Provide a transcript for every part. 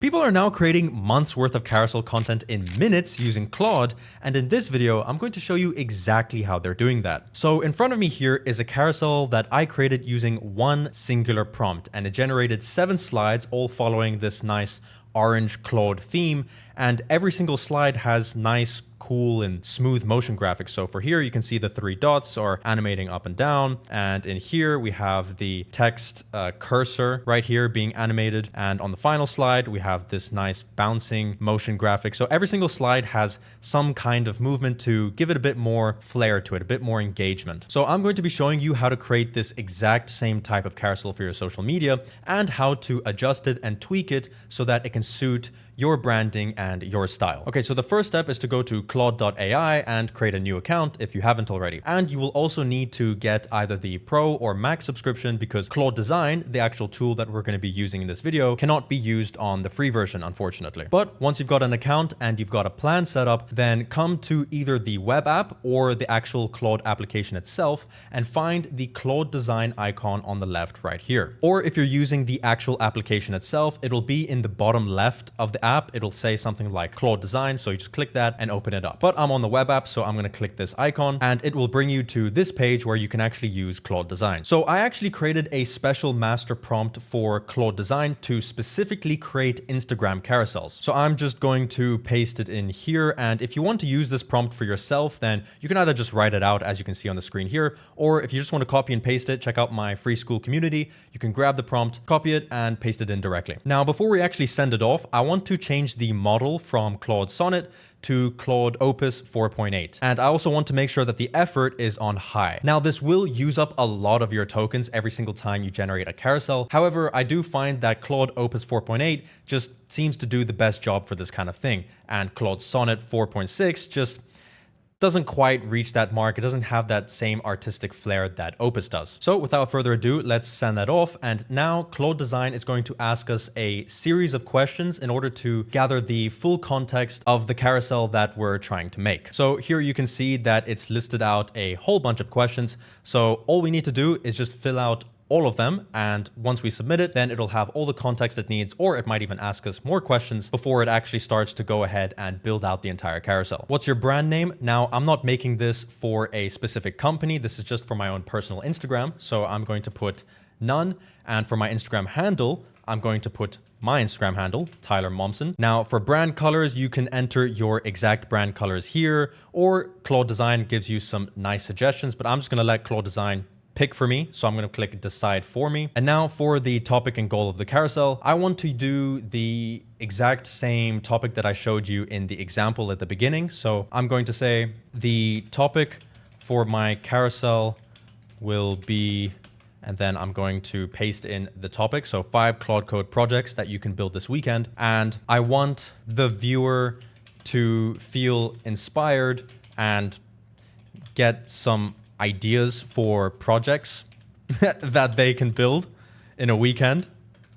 People are now creating months worth of carousel content in minutes using Claude, and in this video, I'm going to show you exactly how they're doing that. So in front of me here is a carousel that I created using one singular prompt, and it generated 7 slides all following this nice orange Claude theme, and every single slide has nice, cool and smooth motion graphics. So for here, you can see the 3 dots are animating up and down. And in here, we have the text cursor right here being animated. And on the final slide, we have this nice bouncing motion graphic. So every single slide has some kind of movement to give it a bit more flair to it, a bit more engagement. So I'm going to be showing you how to create this exact same type of carousel for your social media and how to adjust it and tweak it so that it can suit your branding and your style. Okay, so the first step is to go to Claude.ai and create a new account if you haven't already. And you will also need to get either the Pro or Max subscription because Claude Design, the actual tool that we're going to be using in this video, cannot be used on the free version, unfortunately. But once you've got an account and you've got a plan set up, then come to either the web app or the actual Claude application itself and find the Claude Design icon on the left right here. Or if you're using the actual application itself, it'll be in the bottom left of the app. It'll say something like Claude Design, so you just click that and open it up. But I'm on the web app, so I'm going to click this icon and it will bring you to this page where you can actually use Claude Design. So I actually created a special master prompt for Claude Design to specifically create Instagram carousels. So I'm just going to paste it in here, and if you want to use this prompt for yourself, then you can either just write it out as you can see on the screen here, or if you just want to copy and paste it, check out my free school community. You can grab the prompt, copy it and paste it in directly. Now, before we actually send it off, I want to change the model from Claude Sonnet to Claude Opus 4.8. And I also want to make sure that the effort is on high. Now, this will use up a lot of your tokens every single time you generate a carousel. However, I do find that Claude Opus 4.8 just seems to do the best job for this kind of thing. And Claude Sonnet 4.6 just doesn't quite reach that mark. It doesn't have that same artistic flair that Opus does. So without further ado, let's send that off. And now Claude Design is going to ask us a series of questions in order to gather the full context of the carousel that we're trying to make. So here you can see that it's listed out a whole bunch of questions. So all we need to do is just fill out all of them, and once we submit it, then it'll have all the context it needs, or it might even ask us more questions before it actually starts to go ahead and build out the entire carousel. What's your brand name? Now, I'm not making this for a specific company. This is just for my own personal Instagram. So I'm going to put none. And for my Instagram handle, I'm going to put my Instagram handle, Tyler Momsen. Now for brand colors, you can enter your exact brand colors here, or Claude Design gives you some nice suggestions, but I'm just gonna let Claude Design pick for me. So I'm going to click decide for me. And now for the topic and goal of the carousel, I want to do the exact same topic that I showed you in the example at the beginning. So I'm going to say the topic for my carousel will be, and then I'm going to paste in the topic. So 5 Claude Code projects that you can build this weekend. And I want the viewer to feel inspired and get some ideas for projects that they can build in a weekend.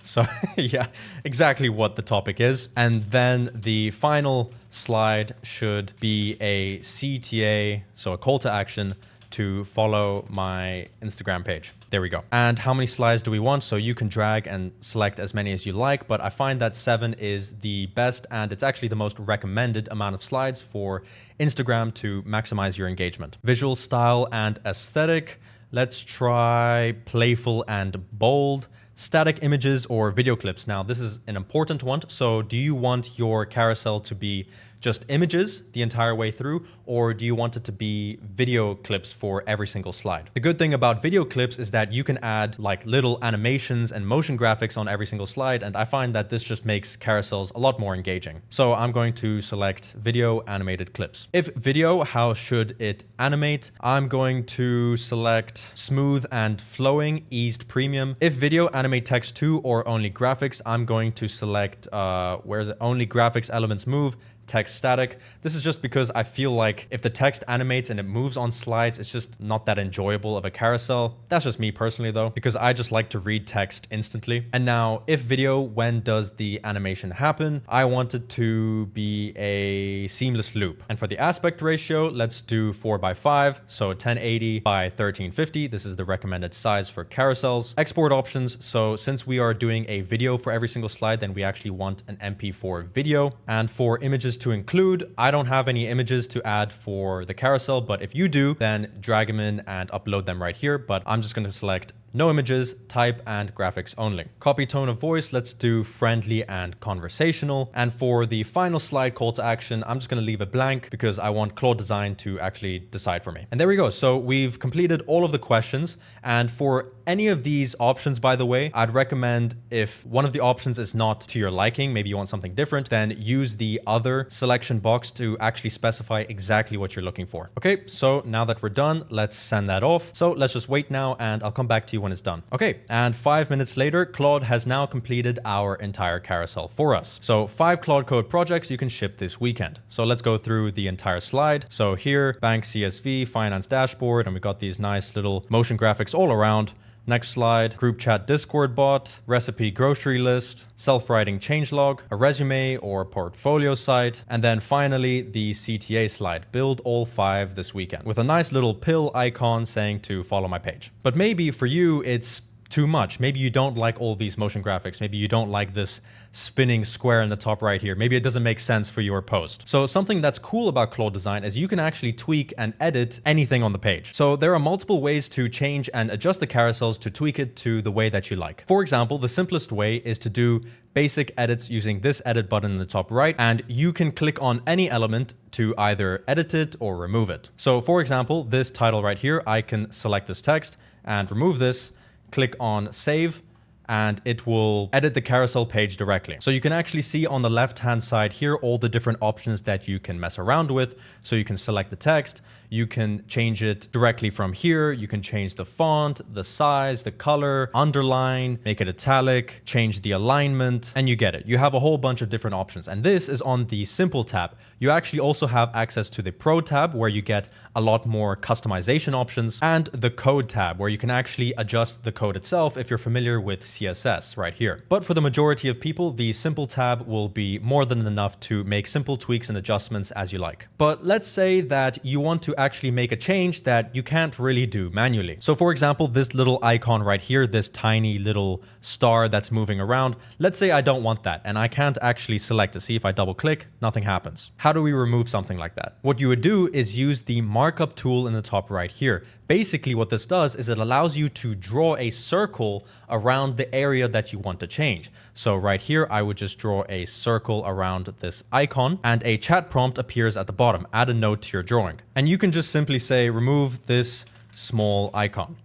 So yeah, exactly what the topic is. And then the final slide should be a CTA, so a call to action to follow my Instagram page. There we go. And how many slides do we want? So you can drag and select as many as you like, but I find that 7 is the best, and it's actually the most recommended amount of slides for Instagram to maximize your engagement. Visual style and aesthetic. Let's try playful and bold. Static images or video clips. Now, this is an important one. So do you want your carousel to be just images the entire way through, or do you want it to be video clips for every single slide? The good thing about video clips is that you can add like little animations and motion graphics on every single slide, and I find that this just makes carousels a lot more engaging. So I'm going to select video animated clips. If video, how should it animate? I'm going to select smooth and flowing, eased premium. If video, animate text to or only graphics, I'm going to select where is it? Only graphics elements move, text static. This is just because I feel like if the text animates and it moves on slides, it's just not that enjoyable of a carousel. That's just me personally though, because I just like to read text instantly. And now if video, when does the animation happen? I want it to be a seamless loop. And for the aspect ratio, let's do 4:5. So 1080 by 1350. This is the recommended size for carousels. Export options. So since we are doing a video for every single slide, then we actually want an MP4 video. And for images to include, I don't have any images to add for the carousel, but if you do, then drag them in and upload them right here. But I'm just going to select no images, type, and graphics only. Copy tone of voice, let's do friendly and conversational. And for the final slide call to action, I'm just gonna leave it blank because I want Claude Design to actually decide for me. And there we go. So we've completed all of the questions. And for any of these options, by the way, I'd recommend if one of the options is not to your liking, maybe you want something different, then use the other selection box to actually specify exactly what you're looking for. Okay, so now that we're done, let's send that off. So let's just wait now and I'll come back to you when it's done. Okay, and 5 minutes later, Claude has now completed our entire carousel for us. So 5 Claude Code projects you can ship this weekend. So let's go through the entire slide. So here, bank CSV, finance dashboard, and we got these nice little motion graphics all around. Next slide, group chat Discord bot, recipe grocery list, self-writing changelog, a resume or portfolio site, and then finally the CTA slide, build all 5 this weekend, with a nice little pill icon saying to follow my page. But maybe for you, it's too much. Maybe you don't like all these motion graphics. Maybe you don't like this spinning square in the top right here. Maybe it doesn't make sense for your post. So something that's cool about Claude Design is you can actually tweak and edit anything on the page. So there are multiple ways to change and adjust the carousels to tweak it to the way that you like. For example, the simplest way is to do basic edits using this edit button in the top right, and you can click on any element to either edit it or remove it. So for example, this title right here, I can select this text and remove this, click on save, and it will edit the carousel page directly. So you can actually see on the left-hand side here all the different options that you can mess around with. So you can select the text, you can change it directly from here, you can change the font, the size, the color, underline, make it italic, change the alignment, and you get it. You have a whole bunch of different options. And this is on the Simple tab. You actually also have access to the Pro tab, where you get a lot more customization options, and the Code tab, where you can actually adjust the code itself if you're familiar with CSS right here. But for the majority of people, the Simple tab will be more than enough to make simple tweaks and adjustments as you like. But let's say that you want to actually make a change that you can't really do manually. So for example, this little icon right here, this tiny little star that's moving around, let's say I don't want that and I can't actually select it. See, if I double click, nothing happens. How do we remove something like that? What you would do is use the markup tool in the top right here. Basically what this does is it allows you to draw a circle around the area that you want to change. So right here, I would just draw a circle around this icon and a chat prompt appears at the bottom. Add a note to your drawing. And you can just simply say, remove this small icon.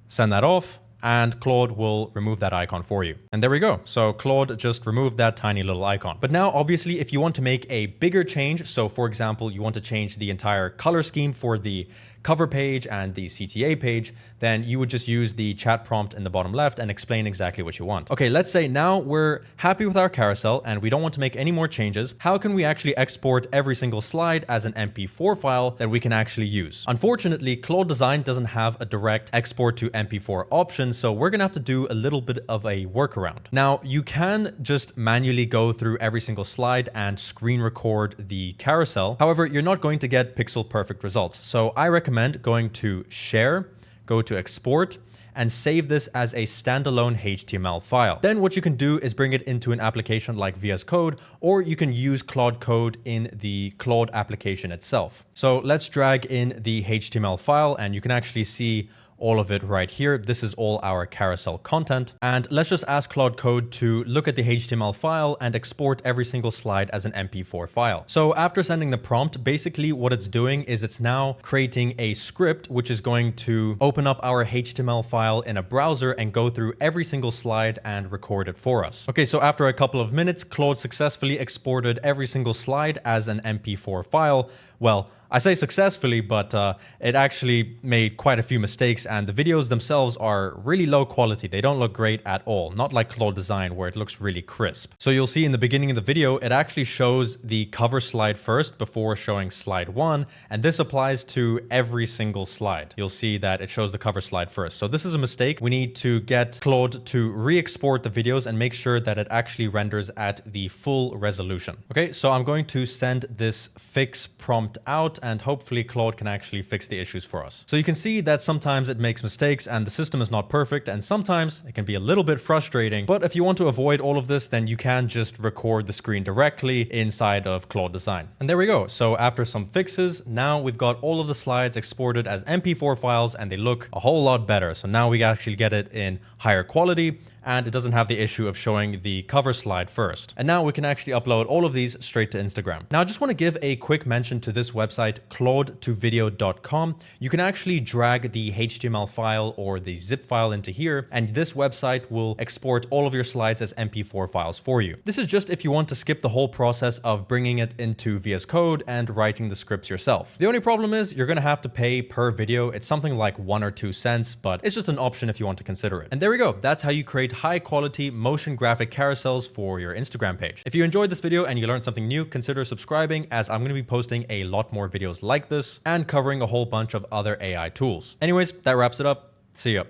Send that off, and Claude will remove that icon for you. And there we go. So Claude just removed that tiny little icon. But now, obviously, if you want to make a bigger change, so for example, you want to change the entire color scheme for the cover page and the CTA page, then you would just use the chat prompt in the bottom left and explain exactly what you want. Okay, let's say now we're happy with our carousel and we don't want to make any more changes. How can we actually export every single slide as an MP4 file that we can actually use? Unfortunately, Claude Design doesn't have a direct export to MP4 option, so we're gonna have to do a little bit of a workaround. Now, you can just manually go through every single slide and screen record the carousel. However, you're not going to get pixel perfect results. So I recommend going to Share, go to Export, and save this as a standalone HTML file. Then what you can do is bring it into an application like VS Code, or you can use Claude Code in the Claude application itself. So let's drag in the HTML file, and you can actually see all of it right here. This is all our carousel content. And let's just ask Claude Code to look at the HTML file and export every single slide as an MP4 file. So after sending the prompt, basically what it's doing is it's now creating a script which is going to open up our HTML file in a browser and go through every single slide and record it for us. Okay, so after a couple of minutes, Claude successfully exported every single slide as an MP4 file. Well, I say successfully, but it actually made quite a few mistakes, and the videos themselves are really low quality. They don't look great at all, not like Claude Design where it looks really crisp. So you'll see in the beginning of the video, it actually shows the cover slide first before showing slide 1, and this applies to every single slide. You'll see that it shows the cover slide first. So this is a mistake. We need to get Claude to re-export the videos and make sure that it actually renders at the full resolution. Okay, so I'm going to send this fix prompt out, and hopefully Claude can actually fix the issues for us. So you can see that sometimes it makes mistakes and the system is not perfect, and sometimes it can be a little bit frustrating. But if you want to avoid all of this, then you can just record the screen directly inside of Claude Design. And there we go. So after some fixes, now we've got all of the slides exported as MP4 files and they look a whole lot better. So now we actually get it in higher quality, and it doesn't have the issue of showing the cover slide first. And now we can actually upload all of these straight to Instagram. Now I just want to give a quick mention to this website, claudetovideo.com. You can actually drag the HTML file or the zip file into here, and this website will export all of your slides as MP4 files for you. This is just if you want to skip the whole process of bringing it into VS Code and writing the scripts yourself. The only problem is you're going to have to pay per video. It's something like 1 or 2 cents, but it's just an option if you want to consider it. And there we go. That's how you create high quality motion graphic carousels for your Instagram page. If you enjoyed this video and you learned something new, consider subscribing, as I'm going to be posting a lot more videos like this and covering a whole bunch of other AI tools. Anyways, that wraps it up. See ya.